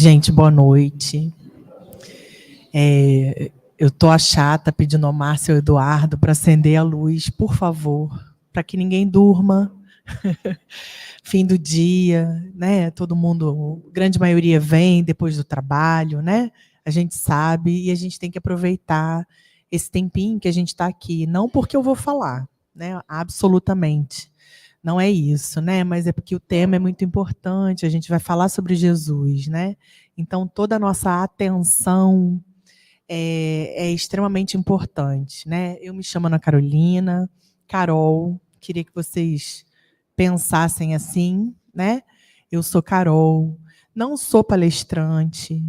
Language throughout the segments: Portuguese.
Gente, boa noite. Eu tô a chata pedindo ao Márcio e ao Eduardo para acender a luz, por favor, para que ninguém durma. Fim do dia, né? Todo mundo, grande maioria vem depois do trabalho, né? A gente sabe e a gente tem que aproveitar esse tempinho que a gente está aqui, não porque eu vou falar, né? Absolutamente. Não é isso, né? Mas é porque o tema é muito importante, a gente vai falar sobre Jesus, né? Então, toda a nossa atenção é extremamente importante, né? Eu me chamo Ana Carolina, Carol, queria que vocês pensassem assim, né? Eu sou Carol, não sou palestrante,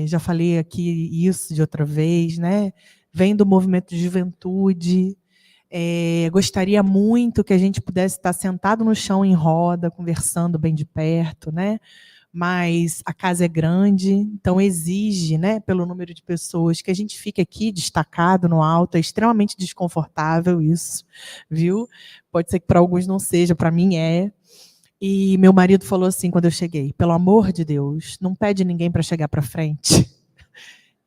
já falei aqui isso de outra vez, né? Venho do movimento de juventude, gostaria muito que a gente pudesse estar sentado no chão em roda, conversando bem de perto, né? Mas a casa é grande, então exige, né, pelo número de pessoas, que a gente fique aqui destacado no alto, é extremamente desconfortável isso, viu? Pode ser que para alguns não seja, para mim é. E meu marido falou assim quando eu cheguei, pelo amor de Deus, não pede ninguém para chegar para frente.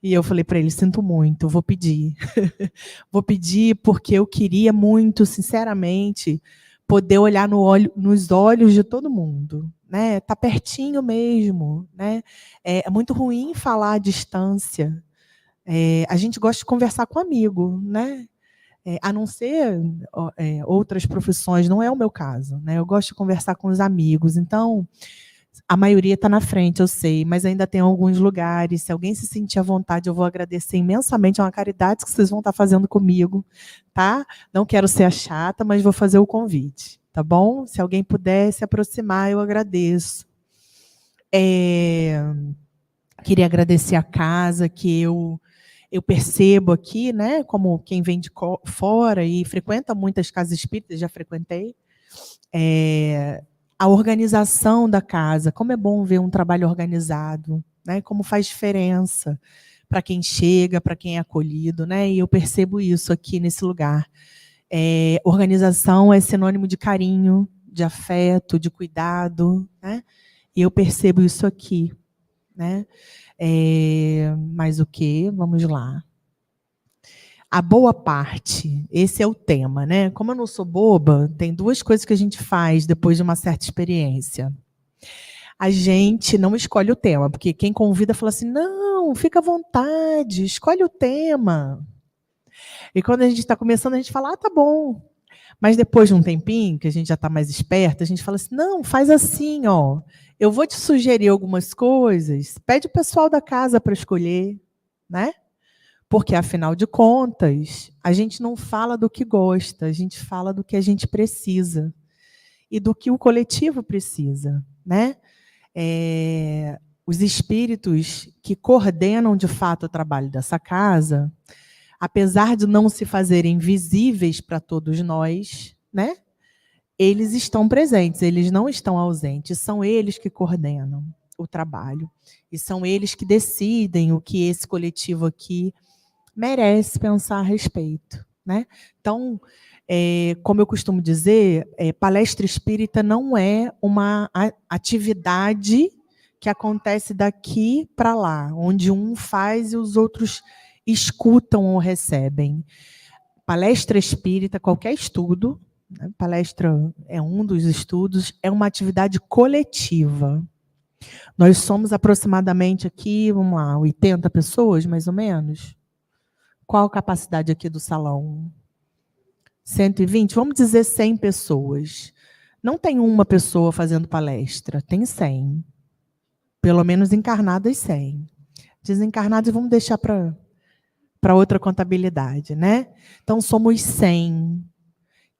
E eu falei para ele, sinto muito, vou pedir. Vou pedir porque eu queria muito, sinceramente, poder olhar nos olhos de todo mundo, né? Tá pertinho mesmo, né? É muito ruim falar à distância. A gente gosta de conversar com amigo, né? A não ser outras profissões, não é o meu caso, né? Eu gosto de conversar com os amigos, então a maioria está na frente, eu sei, mas ainda tem alguns lugares. Se alguém se sentir à vontade, eu vou agradecer imensamente. É uma caridade que vocês vão estar fazendo comigo, tá? Não quero ser a chata, mas vou fazer o convite, tá bom? Se alguém puder se aproximar, eu agradeço. Queria agradecer a casa que eu percebo aqui, né? Como quem vem de fora e frequenta muitas casas espíritas, já frequentei. A organização da casa, como é bom ver um trabalho organizado, né? Como faz diferença para quem chega, para quem é acolhido, né? E eu percebo isso aqui nesse lugar. Organização é sinônimo de carinho, de afeto, de cuidado, né? E eu percebo isso aqui, né? Mas o quê? Vamos lá. A boa parte, esse é o tema, né? Como eu não sou boba, tem duas coisas que a gente faz depois de uma certa experiência. A gente não escolhe o tema, porque quem convida fala assim, não, fica à vontade, escolhe o tema. E quando a gente está começando, a gente fala, tá bom. Mas depois de um tempinho, que a gente já está mais esperto, a gente fala assim, não, faz assim, ó. Eu vou te sugerir algumas coisas, pede o pessoal da casa para escolher, né? Porque, afinal de contas, a gente não fala do que gosta, a gente fala do que a gente precisa. E do que o coletivo precisa, né? Os espíritos que coordenam, de fato, o trabalho dessa casa, apesar de não se fazerem visíveis para todos nós, né? Eles estão presentes, eles não estão ausentes, são eles que coordenam o trabalho. E são eles que decidem o que esse coletivo aqui merece pensar a respeito, né? Então, como eu costumo dizer, palestra espírita não é uma atividade que acontece daqui para lá, onde um faz e os outros escutam ou recebem. Palestra espírita, qualquer estudo, né? Palestra é um dos estudos, é uma atividade coletiva. Nós somos aproximadamente aqui, vamos lá, 80 pessoas, mais ou menos. Qual a capacidade aqui do salão? 120? Vamos dizer 100 pessoas. Não tem uma pessoa fazendo palestra, tem 100. Pelo menos encarnadas 100. Desencarnadas vamos deixar para outra contabilidade, né? Então somos 100.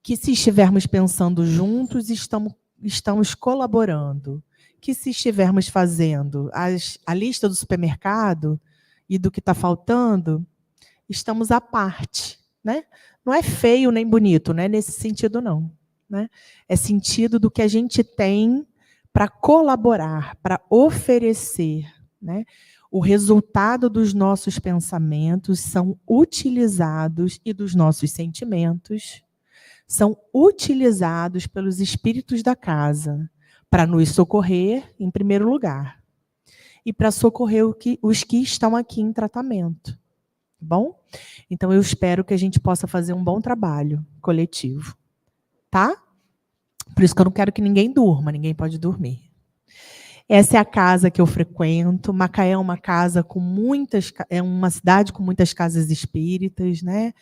Que se estivermos pensando juntos, estamos colaborando. Que se estivermos fazendo a lista do supermercado e do que está faltando, estamos à parte, né? Não é feio nem bonito, né? Nesse sentido, não. Né? É sentido do que a gente tem para colaborar, para oferecer. Né? O resultado dos nossos pensamentos são utilizados e dos nossos sentimentos são utilizados pelos espíritos da casa para nos socorrer, em primeiro lugar. e para socorrer os que estão aqui em tratamento. Tá bom? Então, eu espero que a gente possa fazer um bom trabalho coletivo. Tá? Por isso que eu não quero que ninguém durma, ninguém pode dormir. Essa é a casa que eu frequento. Macaé é uma casa com é uma cidade com muitas casas espíritas, né?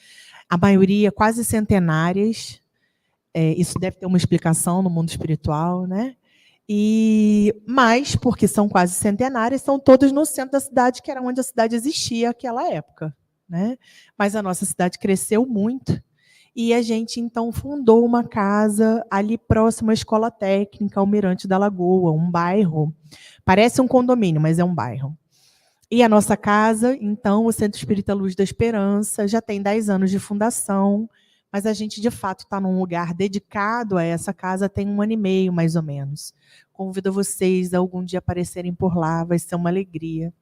A maioria quase centenárias. Isso deve ter uma explicação no mundo espiritual, né? Mas, porque são quase centenárias, são todas no centro da cidade, que era onde a cidade existia naquela época, né? Mas a nossa cidade cresceu muito. E a gente, então, fundou uma casa ali próximo à Escola Técnica Almirante da Lagoa, um bairro. Parece um condomínio, mas é um bairro. E a nossa casa, então, o Centro Espírita Luz da Esperança, já tem 10 anos de fundação, mas a gente, de fato, está num lugar dedicado a essa casa tem 1 ano e meio, mais ou menos. Convido vocês a algum dia aparecerem por lá, vai ser uma alegria.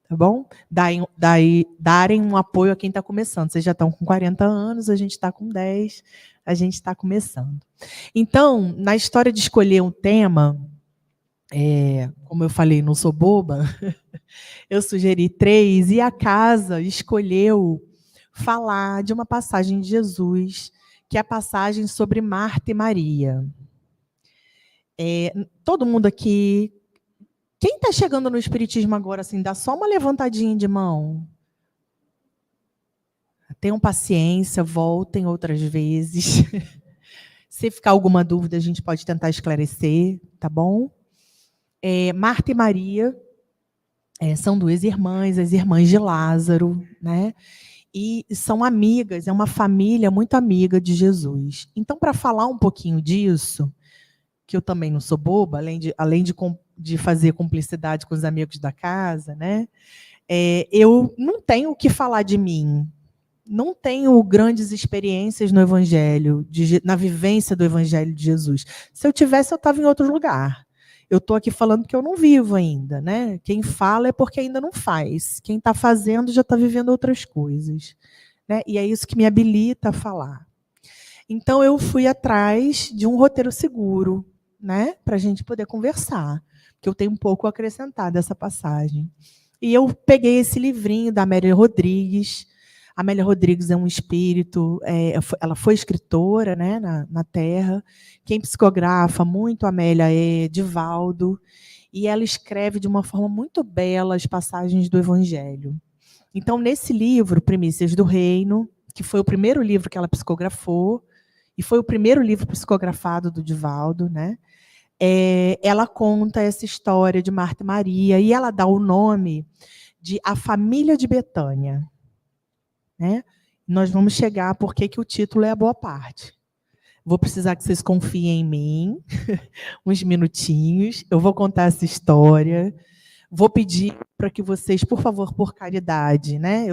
Tá bom? Darem um apoio a quem está começando. Vocês já estão com 40 anos, a gente está com 10, a gente está começando. Então, na história de escolher um tema, como eu falei, não sou boba, eu sugeri 3, e a casa escolheu falar de uma passagem de Jesus, que é a passagem sobre Marta e Maria. Todo mundo aqui... Quem está chegando no Espiritismo agora, assim, dá só uma levantadinha de mão? Tenham paciência, voltem outras vezes. Se ficar alguma dúvida, a gente pode tentar esclarecer, tá bom? Marta e Maria são 2 irmãs, as irmãs de Lázaro, né? E são amigas, é uma família muito amiga de Jesus. Então, para falar um pouquinho disso, que eu também não sou boba, além de fazer cumplicidade com os amigos da casa, né? Eu não tenho o que falar de mim. Não tenho grandes experiências no Evangelho, na vivência do Evangelho de Jesus. Se eu tivesse, eu estava em outro lugar. Eu estou aqui falando que eu não vivo ainda, né? Quem fala é porque ainda não faz. Quem está fazendo já está vivendo outras coisas, né? E é isso que me habilita a falar. Então, eu fui atrás de um roteiro seguro, né? Para a gente poder conversar, porque eu tenho um pouco a acrescentar dessa passagem. E eu peguei esse livrinho da Amélia Rodrigues. A Amélia Rodrigues é um espírito, ela foi escritora, né, na Terra. Quem psicografa muito a Amélia é Divaldo, e ela escreve de uma forma muito bela as passagens do Evangelho. Então, nesse livro, Primícias do Reino, que foi o primeiro livro que ela psicografou, e foi o primeiro livro psicografado do Divaldo, né? Ela conta essa história de Marta e Maria, e ela dá o nome de A Família de Betânia. Né? Nós vamos chegar porque que o título é a boa parte. Vou precisar que vocês confiem em mim, uns minutinhos. Eu vou contar essa história. Vou pedir para que vocês, por favor, por caridade, né?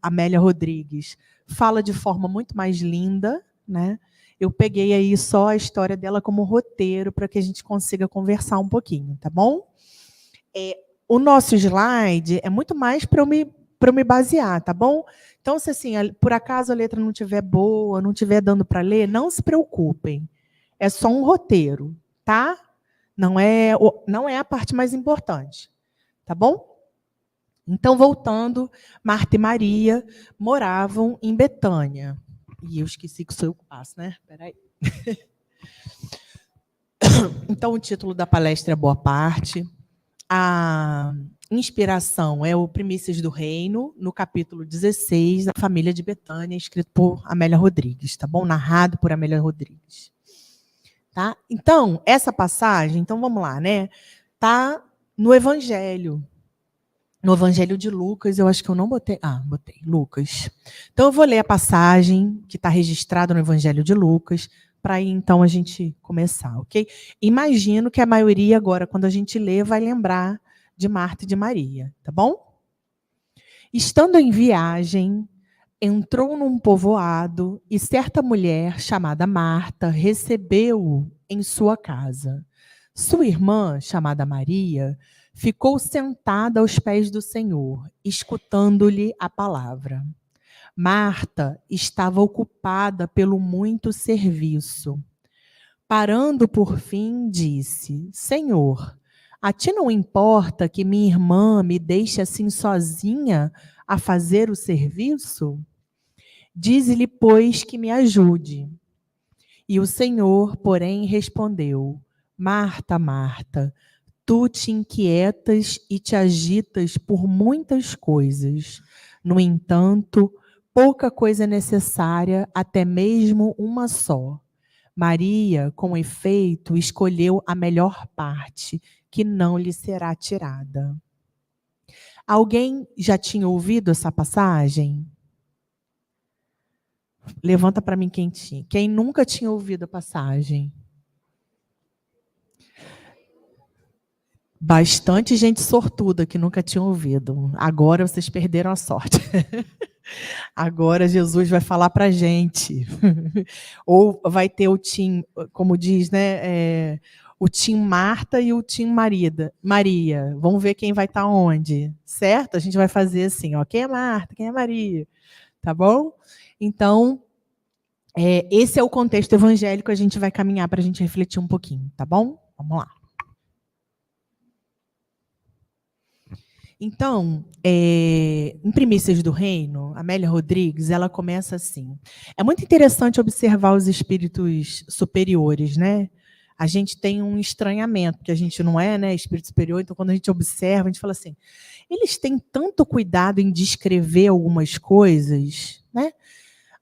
Amélia Rodrigues fala de forma muito mais linda, né? Eu peguei aí só a história dela como roteiro para que a gente consiga conversar um pouquinho, tá bom? O nosso slide é muito mais para eu me basear, tá bom? Então, se assim, por acaso a letra não estiver boa, não estiver dando para ler, não se preocupem. É só um roteiro, tá? Não é a parte mais importante, tá bom? Então, voltando, Marta e Maria moravam em Betânia. E eu esqueci que sou eu que passo, né? Espera aí. Então, o título da palestra é Boa Parte. A inspiração é o Primícias do Reino, no capítulo 16, da Família de Betânia, escrito por Amélia Rodrigues, tá bom? Narrado por Amélia Rodrigues. Tá? Então, essa passagem, então vamos lá, né? Tá no Evangelho. No Evangelho de Lucas, eu acho que eu não botei... botei, Lucas. Então, eu vou ler a passagem que está registrada no Evangelho de Lucas, para aí, então, a gente começar, ok? Imagino que a maioria agora, quando a gente lê, vai lembrar de Marta e de Maria, tá bom? Estando em viagem, entrou num povoado e certa mulher, chamada Marta, recebeu-o em sua casa. Sua irmã, chamada Maria, ficou sentada aos pés do Senhor, escutando-lhe a palavra. Marta estava ocupada pelo muito serviço. Parando por fim, disse: Senhor, A ti não importa que minha irmã me deixe assim sozinha a fazer o serviço? Dize-lhe, pois, que me ajude. E o Senhor, porém, respondeu: Marta, Marta, tu te inquietas e te agitas por muitas coisas. No entanto, pouca coisa é necessária, até mesmo uma só. Maria, com efeito, escolheu a melhor parte, que não lhe será tirada. Alguém já tinha ouvido essa passagem? Levanta para mim quem tinha. Quem nunca tinha ouvido a passagem? Bastante gente sortuda que nunca tinha ouvido. Agora vocês perderam a sorte. Agora Jesus vai falar para a gente. Ou vai ter o Tim, como diz, né? O Tim Marta e o Tim Maria. Vamos ver quem vai estar onde, certo? A gente vai fazer assim, ó. Quem é Marta, quem é Maria? Tá bom? Então, esse é o contexto evangélico, a gente vai caminhar para a gente refletir um pouquinho, tá bom? Vamos lá. Então, em Primícias do Reino, Amélia Rodrigues, ela começa assim. É muito interessante observar os espíritos superiores, né? A gente tem um estranhamento, porque a gente não é, né, espírito superior, então quando a gente observa, a gente fala assim, eles têm tanto cuidado em descrever algumas coisas, né?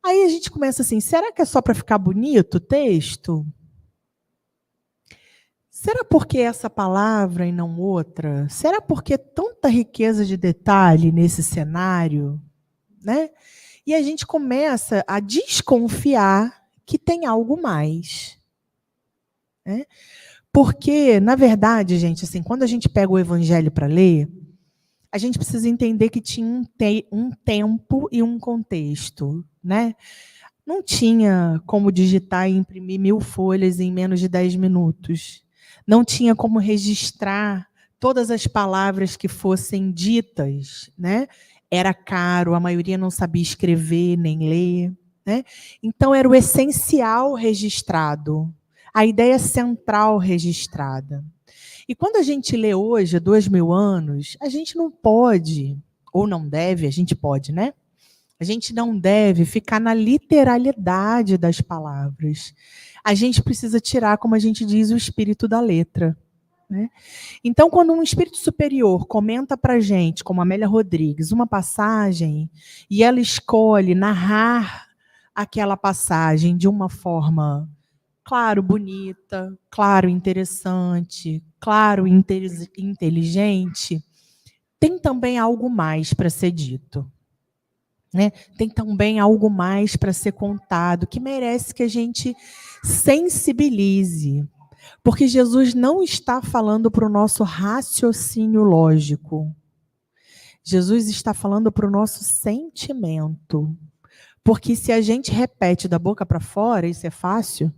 Aí a gente começa assim, será que é só para ficar bonito o texto? Será porque essa palavra e não outra? Será porque tanta riqueza de detalhe nesse cenário? Né? E a gente começa a desconfiar que tem algo mais. Né? Porque, na verdade, gente, assim, quando a gente pega o evangelho para ler, a gente precisa entender que tinha um tempo e um contexto. Né? Não tinha como digitar e imprimir 1000 folhas em menos de 10 minutos. Não tinha como registrar todas as palavras que fossem ditas, né? Era caro, a maioria não sabia escrever nem ler, né? Então era o essencial registrado, a ideia central registrada. E quando a gente lê hoje, há 2000 anos, a gente não pode, ou não deve, a gente pode, né? A gente não deve ficar na literalidade das palavras. A gente precisa tirar, como a gente diz, o espírito da letra. Né? Então, quando um espírito superior comenta para a gente, como Amélia Rodrigues, uma passagem, e ela escolhe narrar aquela passagem de uma forma, claro, bonita, claro, interessante, claro, inteligente, tem também algo mais para ser dito. Né? Tem também algo mais para ser contado, que merece que a gente sensibilize. Porque Jesus não está falando para o nosso raciocínio lógico. Jesus está falando para o nosso sentimento. Porque se a gente repete da boca para fora, isso é fácil,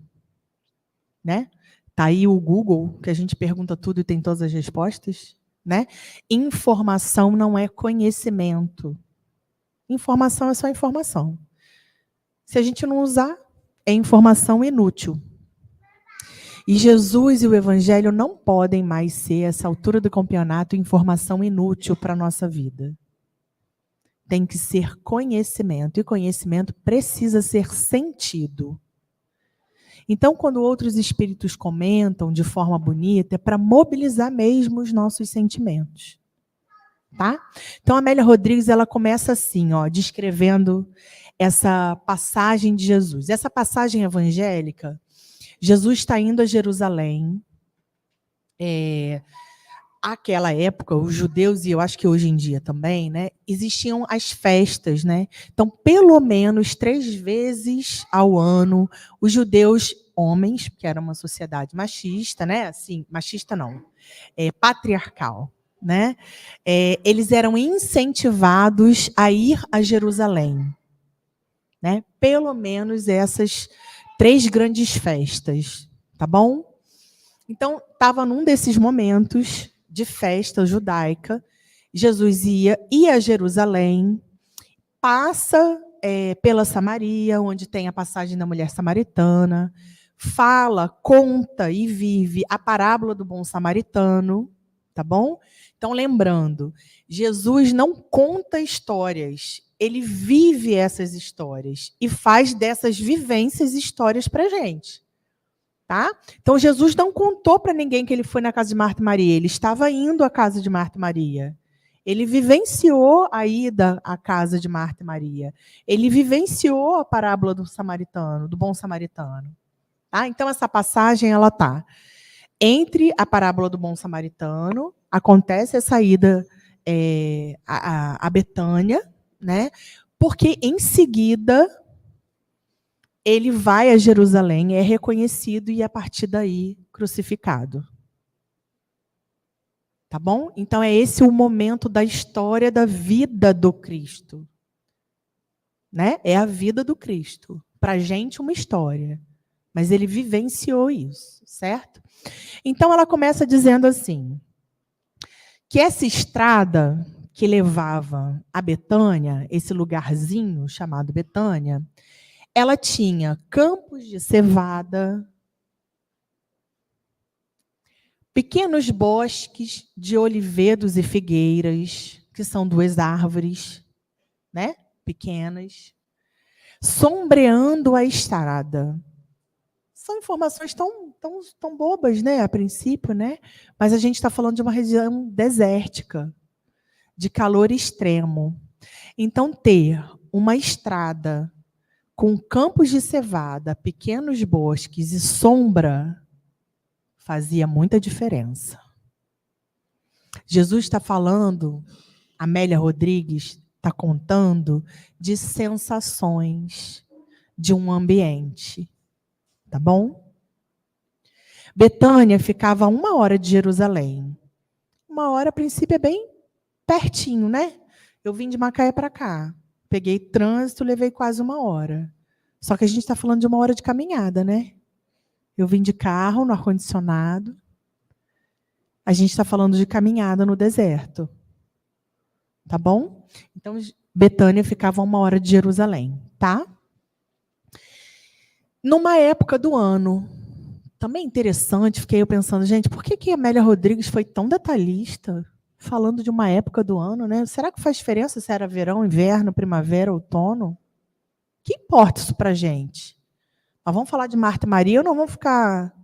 né? Tá aí o Google, que a gente pergunta tudo e tem todas as respostas, né? Informação não é conhecimento. Informação é só informação. Se a gente não usar, é informação inútil. E Jesus e o Evangelho não podem mais ser, essa altura do campeonato, informação inútil para a nossa vida. Tem que ser conhecimento. E conhecimento precisa ser sentido. Então, quando outros espíritos comentam de forma bonita, é para mobilizar mesmo os nossos sentimentos. Tá? Então, a Amélia Rodrigues, ela começa assim, ó, descrevendo essa passagem de Jesus. Essa passagem evangélica, Jesus está indo a Jerusalém. Aquela época, os judeus, e eu acho que hoje em dia também, né, existiam as festas. Né? Então, pelo menos 3 vezes ao ano, os judeus, homens, que era uma sociedade machista, né? Assim, machista não, patriarcal. Né? Eles eram incentivados a ir a Jerusalém. Né? Pelo menos essas 3 grandes festas. Tá bom? Então, estava num desses momentos de festa judaica, Jesus ia a Jerusalém, passa pela Samaria, onde tem a passagem da mulher samaritana, fala, conta e vive a parábola do bom samaritano, Tá bom? Então, lembrando, Jesus não conta histórias, ele vive essas histórias e faz dessas vivências histórias para a gente. Tá? Então, Jesus não contou para ninguém que ele foi na casa de Marta e Maria, ele estava indo à casa de Marta e Maria. Ele vivenciou a ida à casa de Marta e Maria. Ele vivenciou a parábola do samaritano, do bom samaritano. Tá? Então, essa passagem, ela está entre a parábola do bom samaritano, acontece essa ida a Betânia, né? Porque em seguida ele vai a Jerusalém, é reconhecido e a partir daí crucificado. Tá bom? Então é esse o momento da história da vida do Cristo. Né? É a vida do Cristo. Para a gente uma história. Mas ele vivenciou isso, certo? Então ela começa dizendo assim, que essa estrada que levava a Betânia, esse lugarzinho chamado Betânia, ela tinha campos de cevada, pequenos bosques de olivedos e figueiras, que são duas árvores, né, pequenas, sombreando a estrada. São informações tão bobas, né, a princípio, né? Mas a gente está falando de uma região desértica, de calor extremo. Então, ter uma estrada com campos de cevada, pequenos bosques e sombra fazia muita diferença. Jesus está falando, Amélia Rodrigues está contando de sensações de um ambiente. Tá bom? Betânia ficava a 1 hora de Jerusalém. 1 hora, a princípio, é bem pertinho, né? Eu vim de Macaé para cá. Peguei trânsito, levei quase 1 hora. Só que a gente está falando de 1 hora de caminhada, né? Eu vim de carro, no ar-condicionado. A gente está falando de caminhada no deserto. Tá bom? Então, Betânia ficava a 1 hora de Jerusalém, tá? Numa época do ano, também interessante, fiquei eu pensando, gente, por que a Amélia Rodrigues foi tão detalhista, falando de uma época do ano, né? Será que faz diferença se era verão, inverno, primavera, outono? Que importa isso para a gente? Nós vamos falar de Marta e Maria ou não vamos ficar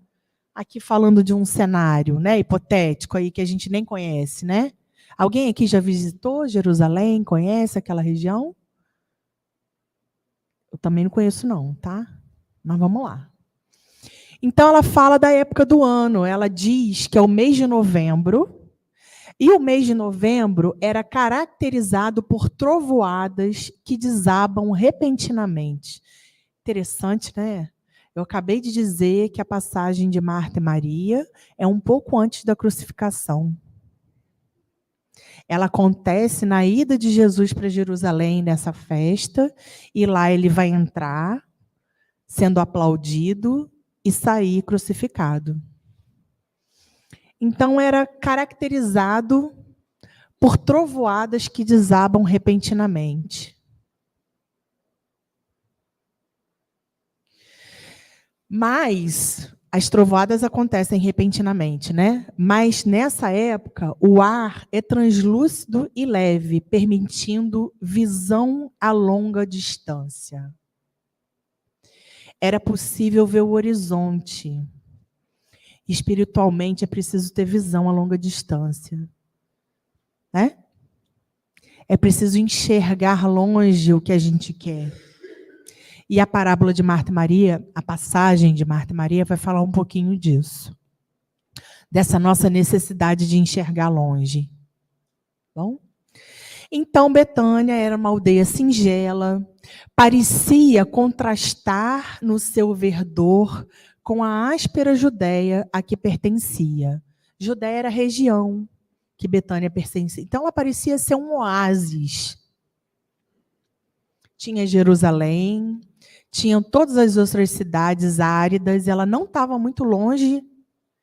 aqui falando de um cenário, né, hipotético aí que a gente nem conhece, né? Alguém aqui já visitou Jerusalém, conhece aquela região? Eu também não conheço não, tá? Mas vamos lá. Então, ela fala da época do ano. Ela diz que é o mês de novembro. E o mês de novembro era caracterizado por trovoadas que desabam repentinamente. Interessante, né? Eu acabei de dizer que a passagem de Marta e Maria é um pouco antes da crucificação. Ela acontece na ida de Jesus para Jerusalém, nessa festa, e lá ele vai entrar, sendo aplaudido, e sair crucificado. Então, era caracterizado por trovoadas que desabam repentinamente. Mas as trovoadas acontecem repentinamente, né? Mas, nessa época, o ar é translúcido e leve, permitindo visão a longa distância. Era possível ver o horizonte. Espiritualmente, é preciso ter visão a longa distância. Né? É preciso enxergar longe o que a gente quer. E a parábola de Marta e Maria, a passagem de Marta e Maria, vai falar um pouquinho disso. Dessa nossa necessidade de enxergar longe. Bom? Então, Betânia era uma aldeia singela, parecia contrastar no seu verdor com a áspera Judéia a que pertencia. Judéia era a região que Betânia pertencia. Então, ela parecia ser um oásis. Tinha Jerusalém, tinham todas as outras cidades áridas, ela não estava muito longe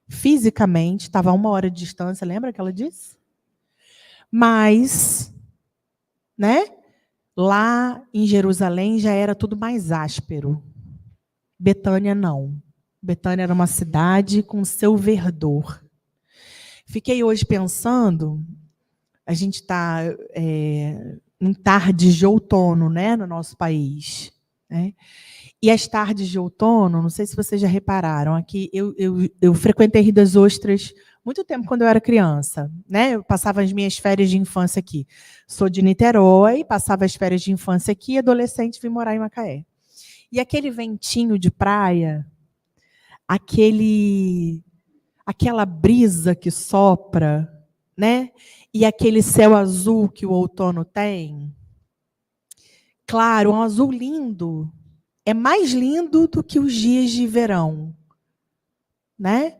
fisicamente, estava a 1 hora de distância, lembra que ela disse? Mas, né, lá em Jerusalém já era tudo mais áspero. Betânia não. Betânia era uma cidade com seu verdor. Fiquei hoje pensando, a gente está em tardes de outono, né, no nosso país, né? E as tardes de outono, não sei se vocês já repararam, aqui eu frequentei Rio das Ostras muito tempo quando eu era criança, né? Eu passava as minhas férias de infância aqui. Sou de Niterói, passava as férias de infância aqui, e adolescente vim morar em Macaé. E aquele ventinho de praia, aquela brisa que sopra, né? E aquele céu azul que o outono tem. Claro, um azul lindo. É mais lindo do que os dias de verão, né?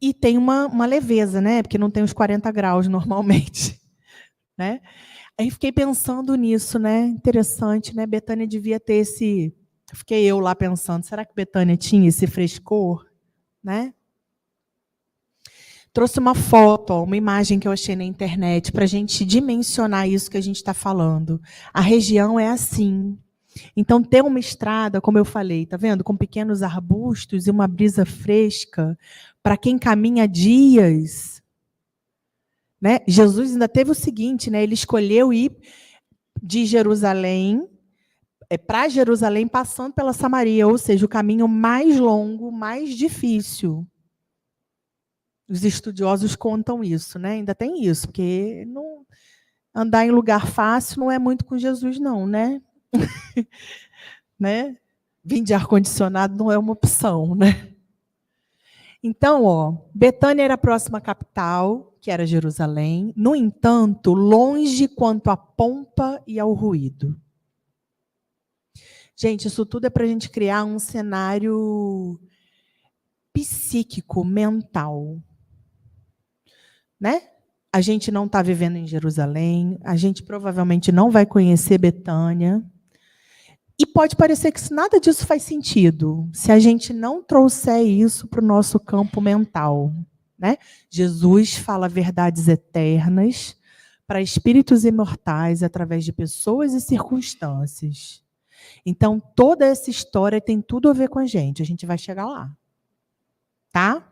E tem uma leveza, né? Porque não tem os 40 graus normalmente, né? Aí fiquei pensando nisso, né? Interessante, né? Betânia devia ter esse... Fiquei eu lá pensando, será que Betânia tinha esse frescor, né? Trouxe uma foto, uma imagem que eu achei na internet, para a gente dimensionar isso que a gente está falando. A região é assim. Então, ter uma estrada, como eu falei, tá vendo? Com pequenos arbustos e uma brisa fresca, para quem caminha dias, né? Jesus ainda teve o seguinte, né? Ele escolheu ir de Jerusalém para Jerusalém, passando pela Samaria, ou seja, o caminho mais longo, mais difícil. Os estudiosos contam isso, né? Ainda tem isso, porque não, andar em lugar fácil não é muito com Jesus, não, né? Né? Vir de ar-condicionado não é uma opção, né? Então, ó, Betânia era a próxima capital, que era Jerusalém. No entanto, longe quanto à pompa e ao ruído. Gente, isso tudo é para a gente criar um cenário psíquico, mental. Né? A gente não está vivendo em Jerusalém, a gente provavelmente não vai conhecer Betânia. E pode parecer que nada disso faz sentido, se a gente não trouxer isso para o nosso campo mental. Né? Jesus fala verdades eternas para espíritos imortais através de pessoas e circunstâncias. Então, toda essa história tem tudo a ver com a gente vai chegar lá. Tá?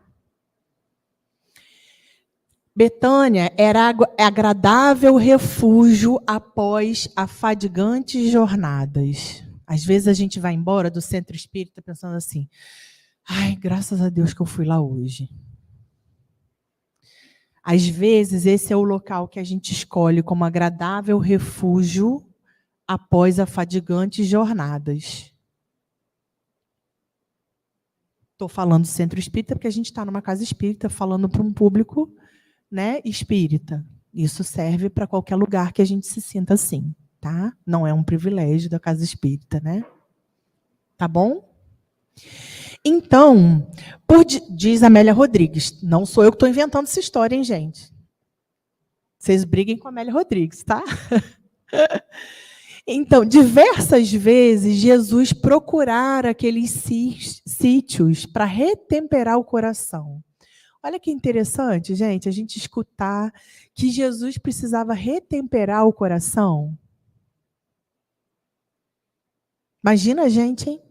Betânia era agradável refúgio após afadigantes jornadas. Às vezes a gente vai embora do centro espírita pensando assim, ai, graças a Deus que eu fui lá hoje. Às vezes esse é o local que a gente escolhe como agradável refúgio após afadigantes jornadas. Estou falando centro espírita porque a gente está numa casa espírita falando para um público, né, espírita. Isso serve para qualquer lugar que a gente se sinta assim, tá? Não é um privilégio da casa espírita, né? Tá bom? Então, diz Amélia Rodrigues, não sou eu que estou inventando essa história, hein, gente? Vocês briguem com a Amélia Rodrigues, tá? Então, diversas vezes, Jesus procurara aqueles sítios para retemperar o coração. Olha que interessante, gente, a gente escutar que Jesus precisava retemperar o coração. Imagina a gente, hein?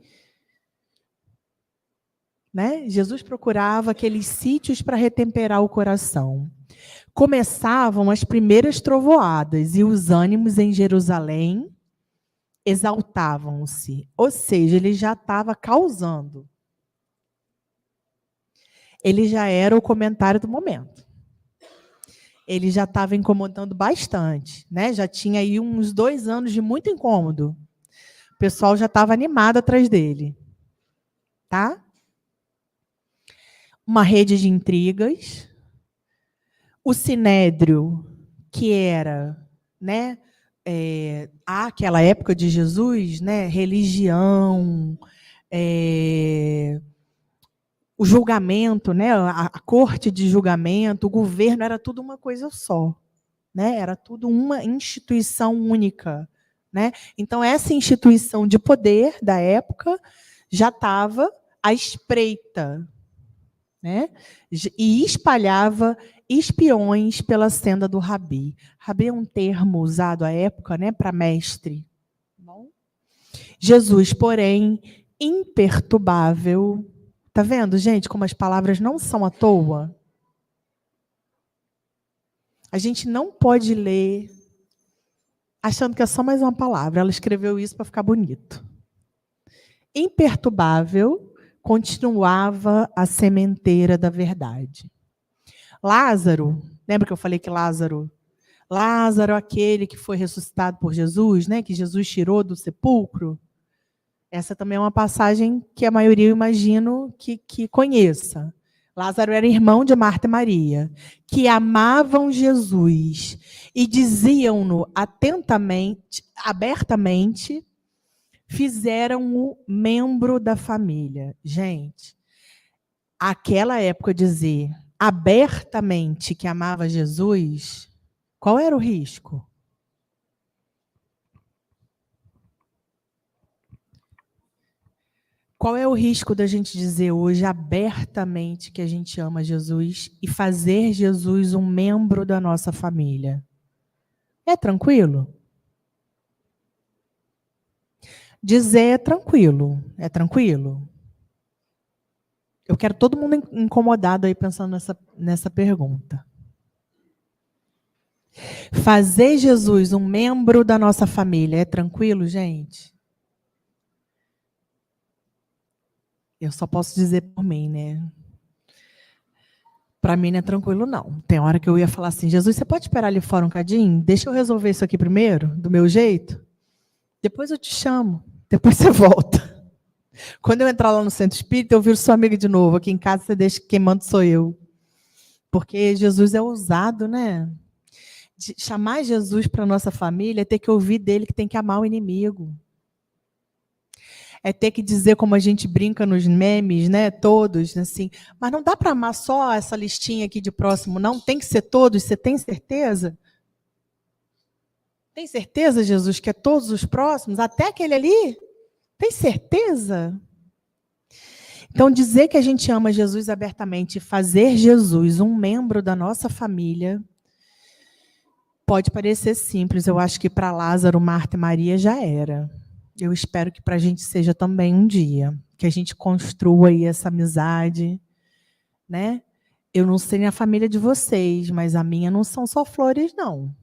Né? Jesus procurava aqueles sítios para retemperar o coração. Começavam as primeiras trovoadas e os ânimos em Jerusalém exaltavam-se. Ou seja, ele já estava causando. Ele já era o comentário do momento. Ele já estava incomodando bastante, né? Já tinha aí uns 2 anos de muito incômodo. O pessoal já estava animado atrás dele. Tá? Uma rede de intrigas. O sinédrio, que era, né, aquela época de Jesus, né, religião, o julgamento, né, a corte de julgamento, o governo, era tudo uma coisa só. Né, era tudo uma instituição única. Né? Então, essa instituição de poder da época já estava à espreita. Né? E espalhava espiões pela senda do rabi. Rabi é um termo usado à época, né, para mestre. Bom, Jesus, porém, imperturbável. Tá vendo, gente, como as palavras não são à toa? A gente não pode ler achando que é só mais uma palavra. Ela escreveu isso para ficar bonito. Imperturbável, continuava a sementeira da verdade. Lázaro, lembra que eu falei que Lázaro, aquele que foi ressuscitado por Jesus, né, que Jesus tirou do sepulcro? Essa também é uma passagem que a maioria, eu imagino, que conheça. Lázaro era irmão de Marta e Maria, que amavam Jesus e diziam-no atentamente, abertamente, fizeram-o membro da família. Gente, aquela época dizer abertamente que amava Jesus, qual era o risco? Qual é o risco da gente dizer hoje abertamente que a gente ama Jesus e fazer Jesus um membro da nossa família? É tranquilo? Dizer é tranquilo. É tranquilo? Eu quero todo mundo incomodado aí pensando nessa pergunta. Fazer Jesus um membro da nossa família é tranquilo, gente? Eu só posso dizer por mim, né? Para mim não é tranquilo, não. Tem hora que eu ia falar assim, Jesus, você pode esperar ali fora um cadinho? Deixa eu resolver isso aqui primeiro, do meu jeito? Depois eu te chamo. Depois você volta. Quando eu entrar lá no centro espírita, eu viro sua amiga de novo. Aqui em casa você deixa que quem manda sou eu. Porque Jesus é ousado, né? De chamar Jesus para a nossa família é ter que ouvir dele que tem que amar o inimigo. É ter que dizer, como a gente brinca nos memes, né? Todos, assim. Mas não dá para amar só essa listinha aqui de próximo, não. Tem que ser todos. Você tem certeza? Tem certeza, Jesus, que é todos os próximos? Até aquele ali? Tem certeza? Então, dizer que a gente ama Jesus abertamente e fazer Jesus um membro da nossa família pode parecer simples. Eu acho que para Lázaro, Marta e Maria já era. Eu espero que para a gente seja também um dia. Que a gente construa aí essa amizade, né? Eu não sei a família de vocês, mas a minha não são só flores, não.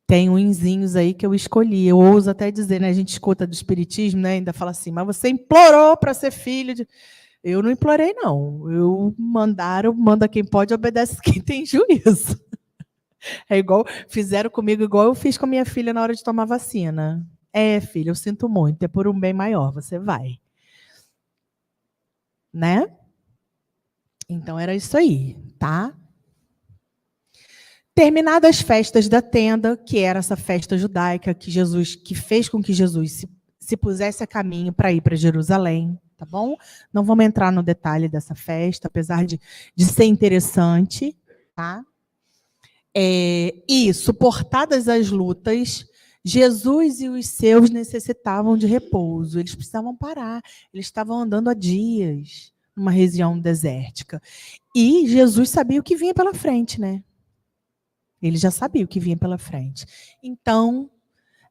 Tem unzinhos aí que eu escolhi. Eu ouso até dizer, né? A gente escuta do espiritismo, né? Ainda fala assim, mas você implorou para ser filho de... Eu não implorei, não. Manda quem pode, obedece quem tem juízo. É igual, fizeram comigo igual eu fiz com a minha filha na hora de tomar vacina. É, filha, eu sinto muito, é por um bem maior, você vai. Né? Então era isso aí, tá? Terminadas as festas da tenda, que era essa festa judaica que fez com que Jesus se pusesse a caminho para ir para Jerusalém, tá bom? Não vamos entrar no detalhe dessa festa, apesar de ser interessante, tá? E, suportadas as lutas, Jesus e os seus necessitavam de repouso, eles precisavam parar, eles estavam andando há dias numa região desértica. E Jesus sabia o que vinha pela frente, né? Ele já sabia o que vinha pela frente. Então,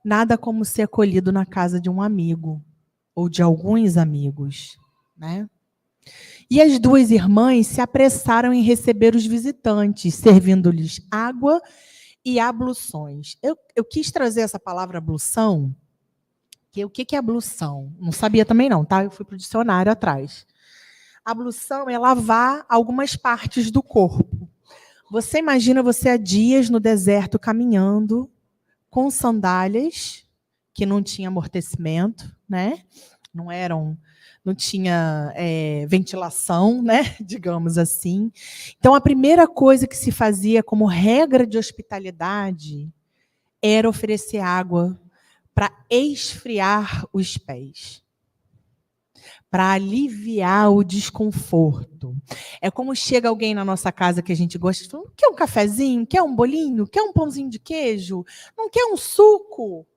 nada como ser acolhido na casa de um amigo, ou de alguns amigos, né? E as duas irmãs se apressaram em receber os visitantes, servindo-lhes água e abluções. Eu quis trazer essa palavra ablução, que o que é ablução? Não sabia também não, tá? Eu fui para o dicionário atrás. Ablução é lavar algumas partes do corpo. Você imagina você há dias no deserto caminhando com sandálias que não tinha amortecimento, né? Não tinha ventilação, né? Digamos assim. Então, a primeira coisa que se fazia como regra de hospitalidade era oferecer água para esfriar os pés, para aliviar o desconforto. É como chega alguém na nossa casa que a gente gosta e fala, quer um cafezinho? Quer um bolinho? Quer um pãozinho de queijo? Não quer um suco?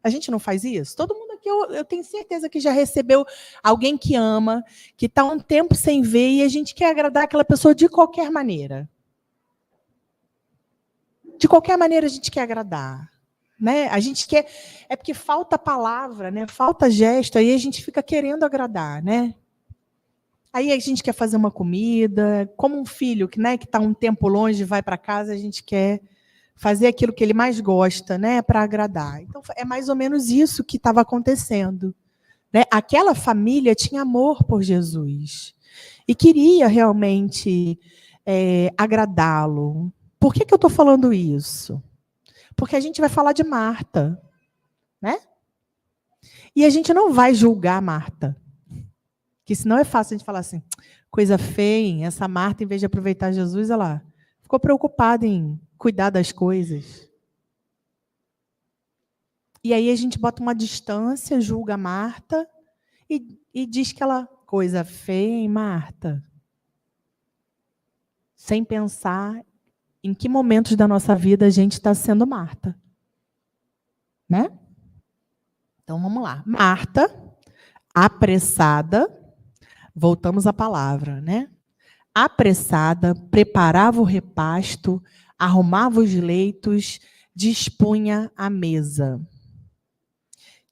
A gente não faz isso? Todo mundo aqui, eu tenho certeza que já recebeu alguém que ama, que está um tempo sem ver e a gente quer agradar aquela pessoa de qualquer maneira. De qualquer maneira a gente quer agradar. Né? A gente quer... É porque falta palavra, né? Falta gesto, aí a gente fica querendo agradar, né? Aí a gente quer fazer uma comida, como um filho que, né, que está um tempo longe, vai para casa, a gente quer fazer aquilo que ele mais gosta, né, para agradar. Então é mais ou menos isso que estava acontecendo, né? Aquela família tinha amor por Jesus e queria realmente agradá-lo. Por que eu estou falando isso? Porque a gente vai falar de Marta, né? E a gente não vai julgar Marta. Que senão é fácil a gente falar assim, coisa feia, hein? Essa Marta, em vez de aproveitar Jesus, ela ficou preocupada em cuidar das coisas. E aí a gente bota uma distância, julga Marta e diz que ela, coisa feia, hein, Marta? Sem pensar em que momentos da nossa vida a gente está sendo Marta. Né? Então vamos lá. Marta, apressada, voltamos à palavra, né? Apressada, preparava o repasto, arrumava os leitos, dispunha a mesa.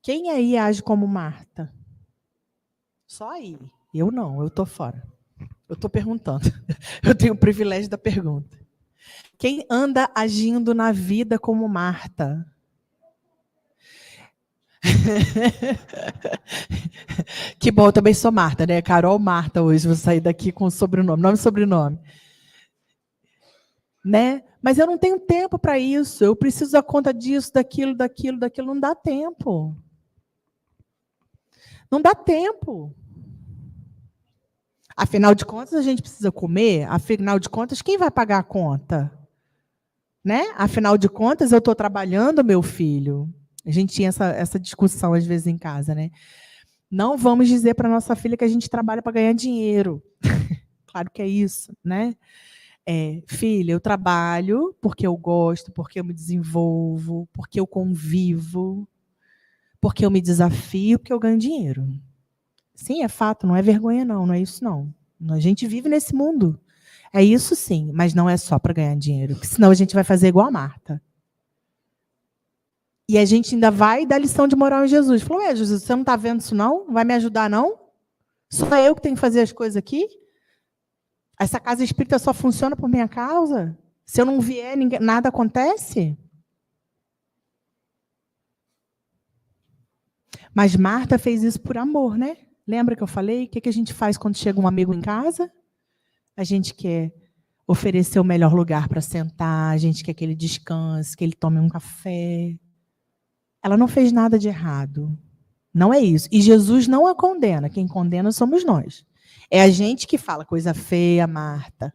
Quem aí age como Marta? Só aí. Eu não, eu estou fora. Eu estou perguntando. Eu tenho o privilégio da pergunta. Quem anda agindo na vida como Marta? Que bom, eu também sou Marta, né? Carol Marta hoje, vou sair daqui com sobrenome, nome e sobrenome. Né? Mas eu não tenho tempo para isso, eu preciso dar conta disso, daquilo, não dá tempo. Não dá tempo. Afinal de contas, a gente precisa comer, afinal de contas, quem vai pagar a conta? Né? Afinal de contas, eu estou trabalhando, meu filho. A gente tinha essa discussão às vezes em casa, né? Não vamos dizer para nossa filha que a gente trabalha para ganhar dinheiro. Claro que é isso, né? Filha, eu trabalho porque eu gosto, porque eu me desenvolvo, porque eu convivo, porque eu me desafio, porque eu ganho dinheiro. Sim, é fato, não é vergonha não é isso não. A gente vive nesse mundo. É isso sim, mas não é só para ganhar dinheiro, porque senão a gente vai fazer igual a Marta. E a gente ainda vai dar lição de moral em Jesus. Falou, Jesus, você não está vendo isso não? Vai me ajudar não? Só eu que tenho que fazer as coisas aqui? Essa casa espírita só funciona por minha causa? Se eu não vier, nada acontece? Mas Marta fez isso por amor, né? Lembra que eu falei? O que a gente faz quando chega um amigo em casa? A gente quer oferecer o melhor lugar para sentar, a gente quer que ele descanse, que ele tome um café. Ela não fez nada de errado. Não é isso. E Jesus não a condena. Quem condena somos nós. É a gente que fala coisa feia, Marta.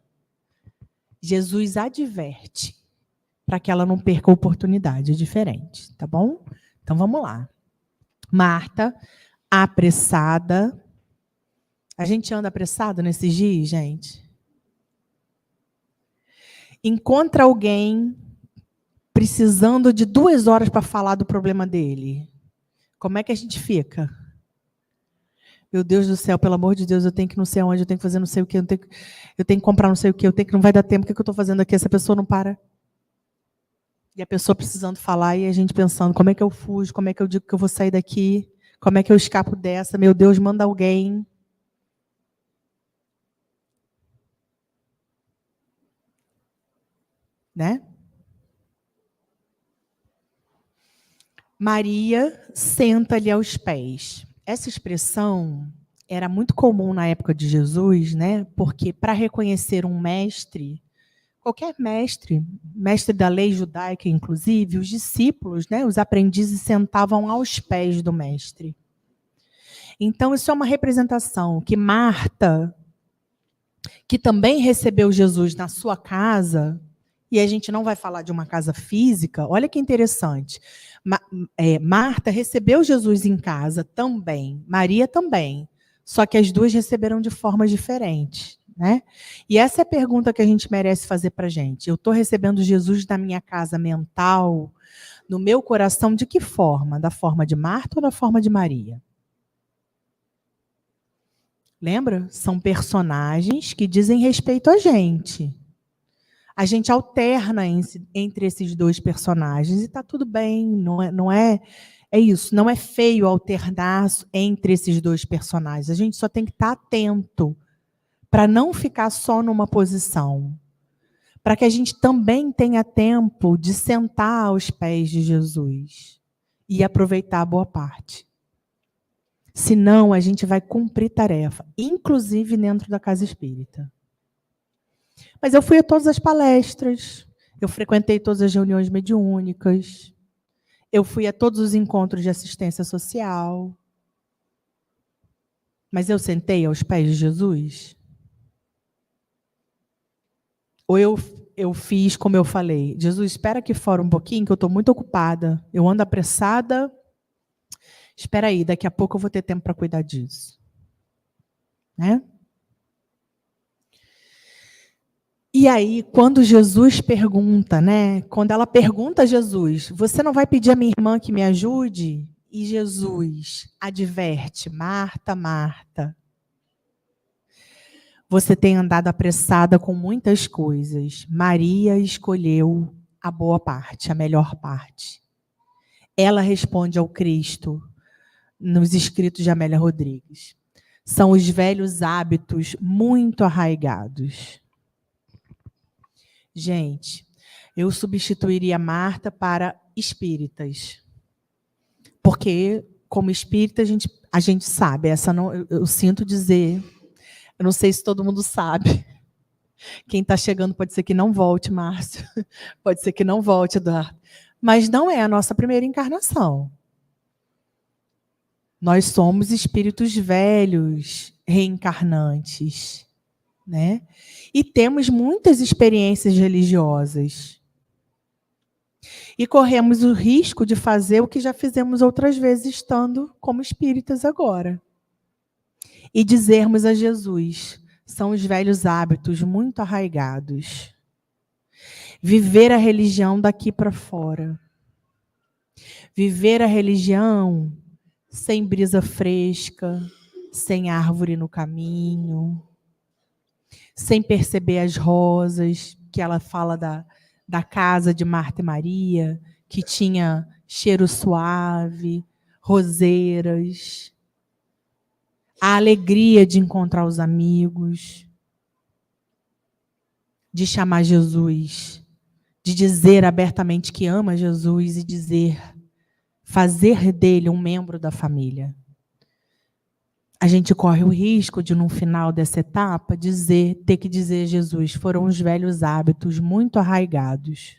Jesus adverte para que ela não perca a oportunidade. É diferente, tá bom? Então vamos lá. Marta, apressada. A gente anda apressado nesses dias, gente? Encontra alguém precisando de 2 horas para falar do problema dele. Como é que a gente fica? Meu Deus do céu, pelo amor de Deus, eu tenho que não sei aonde, eu tenho que fazer não sei o que, eu tenho que comprar não sei o que, eu tenho que não vai dar tempo, o que eu estou fazendo aqui? Essa pessoa não para. E a pessoa precisando falar e a gente pensando, como é que eu fujo, como é que eu digo que eu vou sair daqui, como é que eu escapo dessa? Meu Deus, manda alguém. Né? Maria senta-lhe aos pés. Essa expressão era muito comum na época de Jesus, né? Porque para reconhecer um mestre, qualquer mestre, mestre da lei judaica, inclusive, os discípulos, né, os aprendizes sentavam aos pés do mestre. Então, isso é uma representação que Marta, que também recebeu Jesus na sua casa, e a gente não vai falar de uma casa física, olha que interessante. Marta recebeu Jesus em casa também, Maria também, só que as duas receberam de formas diferentes. Né? E essa é a pergunta que a gente merece fazer para a gente. Eu estou recebendo Jesus na minha casa mental, no meu coração, de que forma? Da forma de Marta ou da forma de Maria? Lembra? São personagens que dizem respeito a gente. A gente alterna entre esses dois personagens e está tudo bem, não é isso, não é feio alternar entre esses dois personagens. A gente só tem que estar atento para não ficar só numa posição, para que a gente também tenha tempo de sentar aos pés de Jesus e aproveitar a boa parte. Senão, a gente vai cumprir tarefa, inclusive dentro da casa espírita. Mas eu fui a todas as palestras, eu frequentei todas as reuniões mediúnicas, eu fui a todos os encontros de assistência social. Mas eu sentei aos pés de Jesus? Ou eu fiz como eu falei, Jesus, espera aqui fora um pouquinho, que eu estou muito ocupada, eu ando apressada, espera aí, daqui a pouco eu vou ter tempo para cuidar disso. Né? E aí, quando Jesus pergunta, né? Quando ela pergunta a Jesus, você não vai pedir a minha irmã que me ajude? E Jesus adverte, Marta, Marta, você tem andado apressada com muitas coisas. Maria escolheu a boa parte, a melhor parte. Ela responde ao Cristo nos escritos de Amélia Rodrigues. São os velhos hábitos muito arraigados. Gente, eu substituiria Marta para espíritas. Porque, como espírita, a gente sabe, essa não, eu sinto dizer, eu não sei se todo mundo sabe. Quem está chegando pode ser que não volte, Márcio. Pode ser que não volte, Eduardo. Mas não é a nossa primeira encarnação. Nós somos espíritos velhos, reencarnantes, né? E temos muitas experiências religiosas. E corremos o risco de fazer o que já fizemos outras vezes, estando como espíritas agora. E dizermos a Jesus, são os velhos hábitos muito arraigados. Viver a religião daqui para fora. Viver a religião sem brisa fresca, sem árvore no caminho, sem perceber as rosas, que ela fala da casa de Marta e Maria, que tinha cheiro suave, roseiras, a alegria de encontrar os amigos, de chamar Jesus, de dizer abertamente que ama Jesus e fazer dele um membro da família. A gente corre o risco de, no final dessa etapa, ter que dizer a Jesus, foram os velhos hábitos muito arraigados.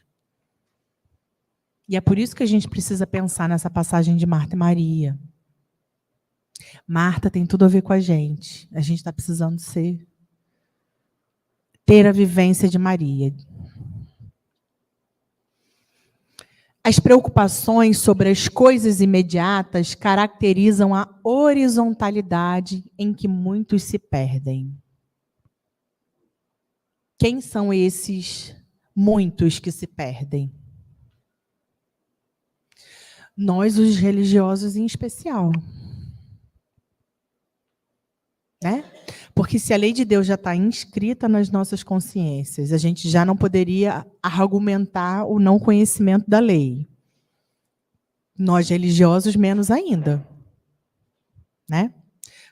E é por isso que a gente precisa pensar nessa passagem de Marta e Maria. Marta tem tudo a ver com a gente. A gente está precisando ter a vivência de Maria. As preocupações sobre as coisas imediatas caracterizam a horizontalidade em que muitos se perdem. Quem são esses muitos que se perdem? Nós, os religiosos em especial. Né? Porque se a lei de Deus já está inscrita nas nossas consciências, a gente já não poderia argumentar o não conhecimento da lei. Nós, religiosos, menos ainda. Né?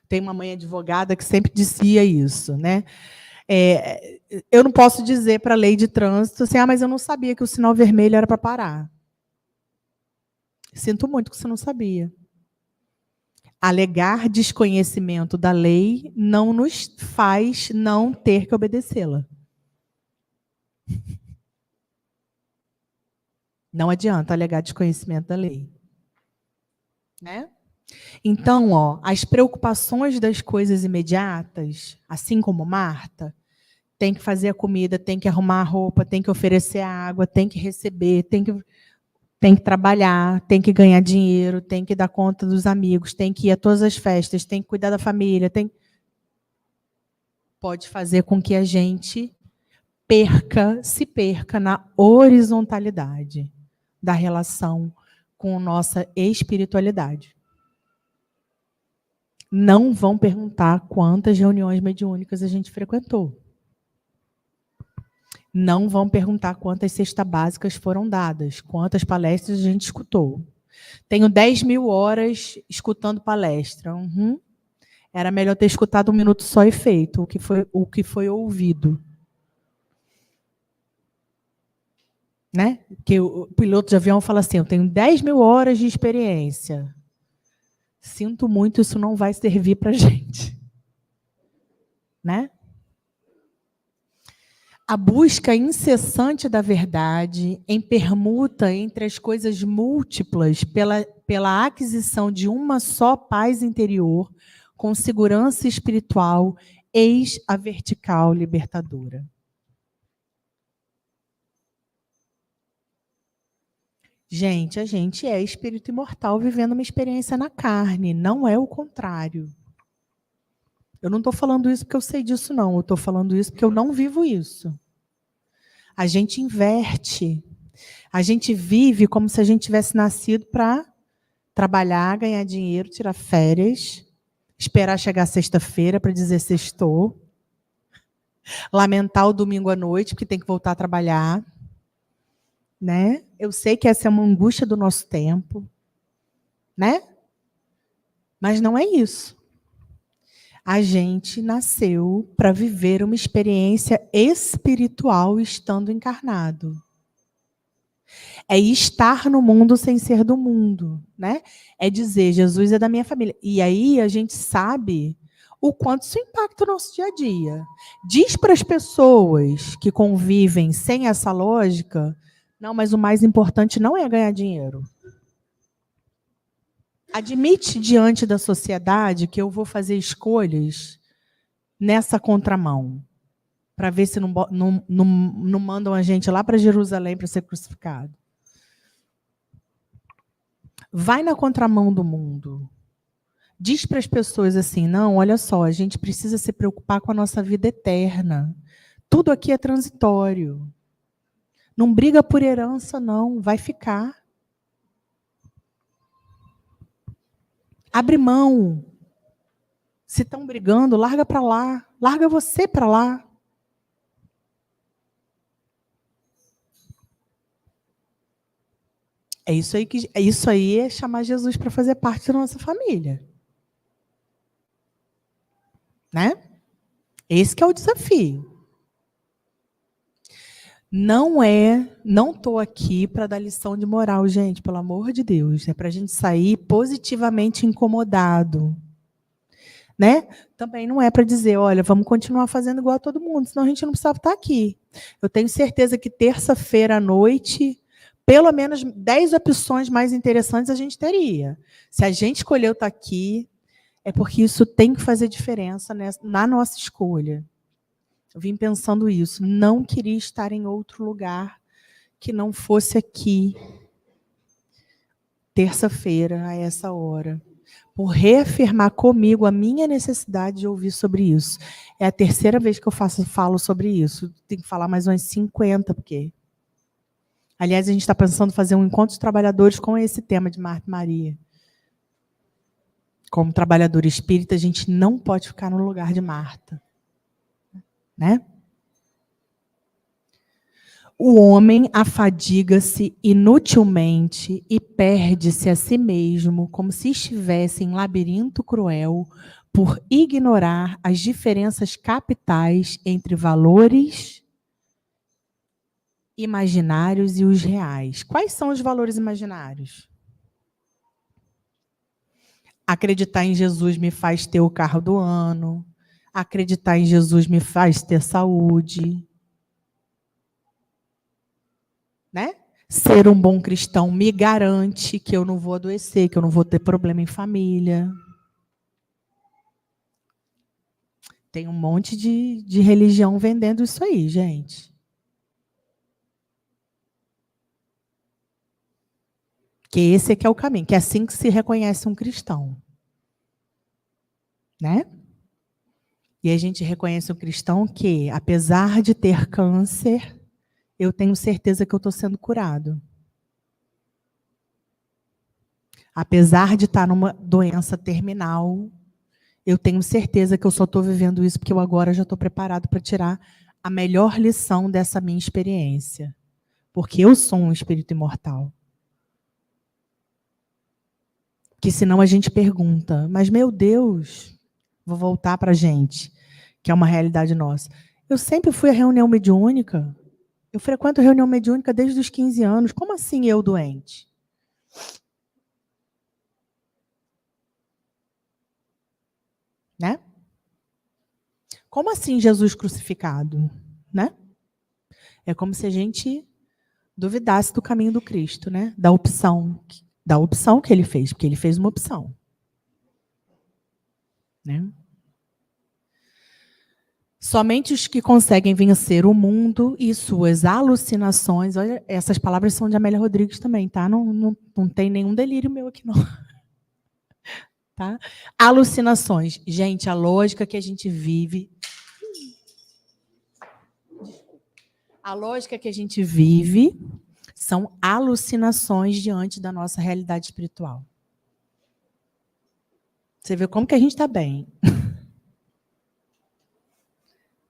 Tem uma mãe advogada que sempre dizia isso. Né? Eu não posso dizer para a lei de trânsito assim, mas eu não sabia que o sinal vermelho era para parar. Sinto muito que você não sabia. Alegar desconhecimento da lei não nos faz não ter que obedecê-la. Não adianta alegar desconhecimento da lei. Né? Então, as preocupações das coisas imediatas, assim como Marta, tem que fazer a comida, tem que arrumar a roupa, tem que oferecer a água, tem que receber, tem que trabalhar, tem que ganhar dinheiro, tem que dar conta dos amigos, tem que ir a todas as festas, tem que cuidar da família, pode fazer com que a gente se perca na horizontalidade da relação com nossa espiritualidade. Não vão perguntar quantas reuniões mediúnicas a gente frequentou. Não vão perguntar quantas cestas básicas foram dadas, quantas palestras a gente escutou. Tenho 10.000 horas escutando palestra. Era melhor ter escutado um minuto só e feito o que foi ouvido. Né? Porque o piloto de avião fala assim, eu tenho 10 mil horas de experiência. Sinto muito, isso não vai servir para a gente. Né? A busca incessante da verdade, em permuta entre as coisas múltiplas, pela aquisição de uma só paz interior, com segurança espiritual, eis a vertical libertadora. Gente, a gente é espírito imortal vivendo uma experiência na carne, não é o contrário. Eu não estou falando isso porque eu sei disso, não. Eu estou falando isso porque eu não vivo isso. A gente inverte. A gente vive como se a gente tivesse nascido para trabalhar, ganhar dinheiro, tirar férias, esperar chegar sexta-feira para dizer sextou, lamentar o domingo à noite porque tem que voltar a trabalhar. Né? Eu sei que essa é uma angústia do nosso tempo. Né? Mas não é isso. A gente nasceu para viver uma experiência espiritual estando encarnado. É estar no mundo sem ser do mundo, né? É dizer, Jesus é da minha família. E aí a gente sabe o quanto isso impacta o nosso dia a dia. Diz para as pessoas que convivem sem essa lógica, não, mas o mais importante não é ganhar dinheiro. Admite diante da sociedade que eu vou fazer escolhas nessa contramão, para ver se não mandam a gente lá para Jerusalém para ser crucificado. Vai na contramão do mundo. Diz para as pessoas assim, não, olha só, a gente precisa se preocupar com a nossa vida eterna. Tudo aqui é transitório. Não briga por herança, não, vai ficar. Abre mão. Se estão brigando, larga para lá. Larga você para lá. Isso aí é chamar Jesus para fazer parte da nossa família. Né? Esse que é o desafio. Não estou aqui para dar lição de moral, gente, pelo amor de Deus. É para a gente sair positivamente incomodado. Né? Também não é para dizer, olha, vamos continuar fazendo igual a todo mundo, senão a gente não precisava estar aqui. Eu tenho certeza que terça-feira à noite, pelo menos 10 opções mais interessantes a gente teria. Se a gente escolheu estar aqui, é porque isso tem que fazer diferença na nossa escolha. Eu vim pensando isso. Não queria estar em outro lugar que não fosse aqui, terça-feira, a essa hora. Por reafirmar comigo a minha necessidade de ouvir sobre isso. É a terceira vez que eu falo sobre isso. Tem que falar mais umas 50, porque... Aliás, a gente está pensando em fazer um encontro de trabalhadores com esse tema de Marta e Maria. Como trabalhador espírita, a gente não pode ficar no lugar de Marta. Né? O homem afadiga-se inutilmente e perde-se a si mesmo, como se estivesse em labirinto cruel, por ignorar as diferenças capitais entre valores imaginários e os reais. Quais são os valores imaginários? Acreditar em Jesus me faz ter o carro do ano. Acreditar em Jesus me faz ter saúde. Né? Ser um bom cristão me garante que eu não vou adoecer, que eu não vou ter problema em família. Tem um monte de religião vendendo isso aí, gente. Que esse é que é o caminho, que é assim que se reconhece um cristão. Né? E a gente reconhece um cristão que, apesar de ter câncer, eu tenho certeza que eu estou sendo curado. Apesar de estar numa doença terminal, eu tenho certeza que eu só estou vivendo isso porque eu agora já estou preparado para tirar a melhor lição dessa minha experiência. Porque eu sou um espírito imortal. Que senão a gente pergunta, mas meu Deus, Vou voltar para a gente, que é uma realidade nossa. Eu sempre fui à reunião mediúnica. Eu frequento reunião mediúnica desde os 15 anos. Como assim eu doente? Né? Como assim Jesus crucificado? Né? É como se a gente duvidasse do caminho do Cristo, né? Da opção que ele fez, porque ele fez uma opção. Né? Somente os que conseguem vencer o mundo e suas alucinações. Olha, essas palavras são de Amélia Rodrigues também, tá? Não tem nenhum delírio meu aqui, não. Tá? Alucinações. Gente, a lógica que a gente vive. A lógica que a gente vive são alucinações diante da nossa realidade espiritual. Você vê como que a gente está bem.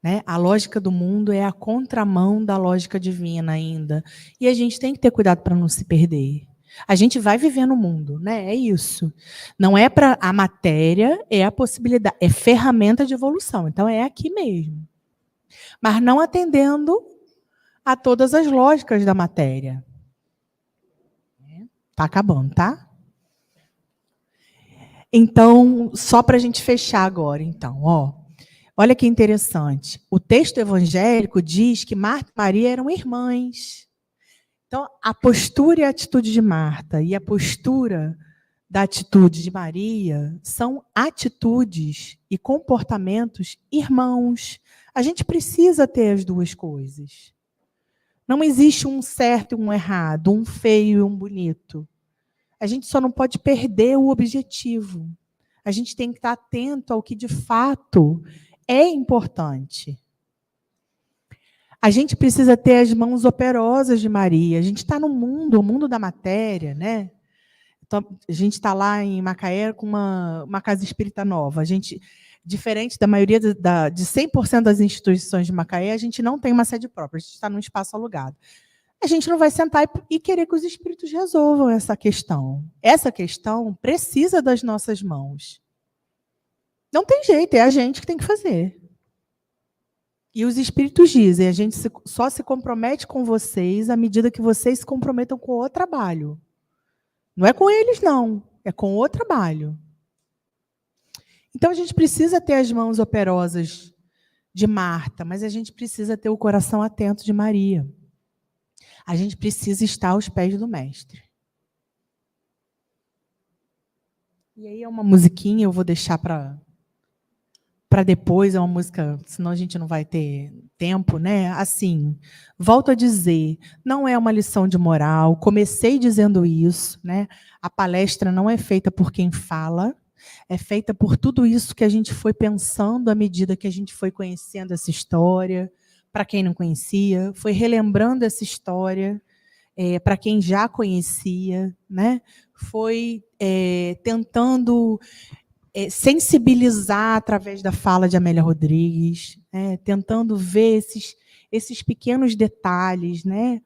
Né? A lógica do mundo é a contramão da lógica divina ainda. E a gente tem que ter cuidado para não se perder. A gente vai viver no mundo, né? É isso. Não é para a matéria, é a possibilidade, é ferramenta de evolução. Então é aqui mesmo. Mas não atendendo a todas as lógicas da matéria. Tá acabando, tá? Então, só para a gente fechar agora, então, ó. Olha que interessante. O texto evangélico diz que Marta e Maria eram irmãs. Então, a postura e a atitude de Marta e a postura da atitude de Maria são atitudes e comportamentos irmãos. A gente precisa ter as duas coisas. Não existe um certo e um errado, um feio e um bonito. A gente só não pode perder o objetivo. A gente tem que estar atento ao que de fato é importante. A gente precisa ter as mãos operosas de Maria. A gente está no mundo, o mundo da matéria, né? Então, a gente está lá em Macaé com uma casa espírita nova. A gente, diferente da maioria de 100% das instituições de Macaé, a gente não tem uma sede própria, a gente está num espaço alugado. A gente não vai sentar e querer que os espíritos resolvam essa questão. Essa questão precisa das nossas mãos. Não tem jeito, é a gente que tem que fazer. E os espíritos dizem, a gente só se compromete com vocês à medida que vocês se comprometam com o trabalho. Não é com eles, não. É com o trabalho. Então, a gente precisa ter as mãos operosas de Marta, mas a gente precisa ter o coração atento de Maria. A gente precisa estar aos pés do Mestre. E aí é uma musiquinha, eu vou deixar para depois, é uma música, senão a gente não vai ter tempo, né? Assim, volto a dizer, não é uma lição de moral, comecei dizendo isso, né? A palestra não é feita por quem fala, é feita por tudo isso que a gente foi pensando à medida que a gente foi conhecendo essa história, para quem não conhecia, foi relembrando essa história, para quem já conhecia, né? Foi tentando sensibilizar através da fala de Amélia Rodrigues, tentando ver esses pequenos detalhes, né?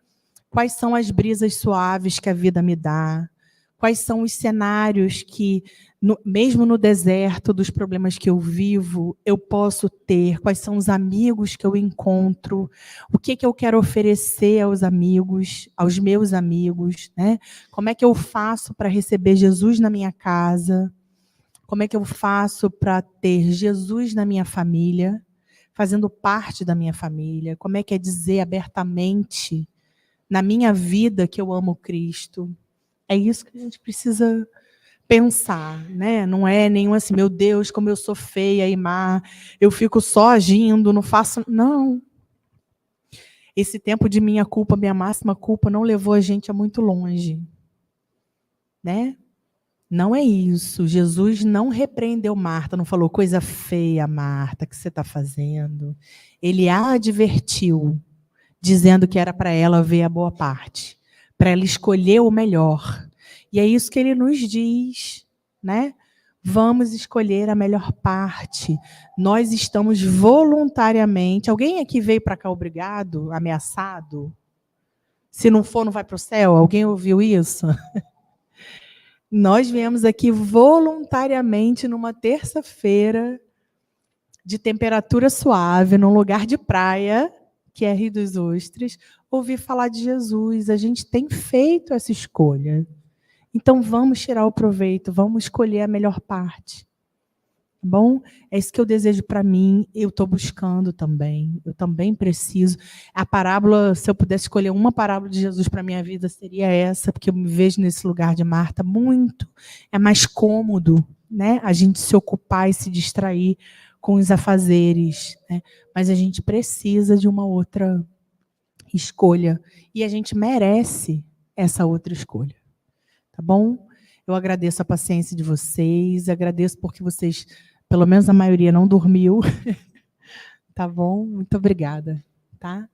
Quais são as brisas suaves que a vida me dá, quais são os cenários que, mesmo no deserto dos problemas que eu vivo, eu posso ter, quais são os amigos que eu encontro, o que eu quero oferecer aos amigos, aos meus amigos, né? Como é que eu faço para receber Jesus na minha casa? Como é que eu faço para ter Jesus na minha família, fazendo parte da minha família? Como é que é dizer abertamente na minha vida que eu amo Cristo? É isso que a gente precisa pensar, né? Não é nenhum assim, meu Deus, como eu sou feia e má, eu fico só agindo, não faço... Não. Esse tempo de minha culpa, minha máxima culpa, não levou a gente a muito longe, né? Não é isso. Jesus não repreendeu Marta, não falou coisa feia, Marta, que você está fazendo. Ele a advertiu, dizendo que era para ela ver a boa parte, para ela escolher o melhor. E é isso que ele nos diz, né? Vamos escolher a melhor parte. Nós estamos voluntariamente. Alguém aqui veio para cá obrigado, ameaçado? Se não for, não vai para o céu? Alguém ouviu isso? Nós viemos aqui voluntariamente numa terça-feira de temperatura suave, num lugar de praia, que é Rio dos Ostros, ouvir falar de Jesus. A gente tem feito essa escolha. Então, vamos tirar o proveito, vamos escolher a melhor parte. Tá bom? É isso que eu desejo para mim, eu estou buscando também, eu também preciso. A parábola, se eu pudesse escolher uma parábola de Jesus para a minha vida, seria essa, porque eu me vejo nesse lugar de Marta muito. É mais cômodo, né? A gente se ocupar e se distrair com os afazeres, né? Mas a gente precisa de uma outra escolha, e a gente merece essa outra escolha. Tá bom? Eu agradeço a paciência de vocês, agradeço porque vocês, pelo menos a maioria, não dormiu. Tá bom? Muito obrigada, tá?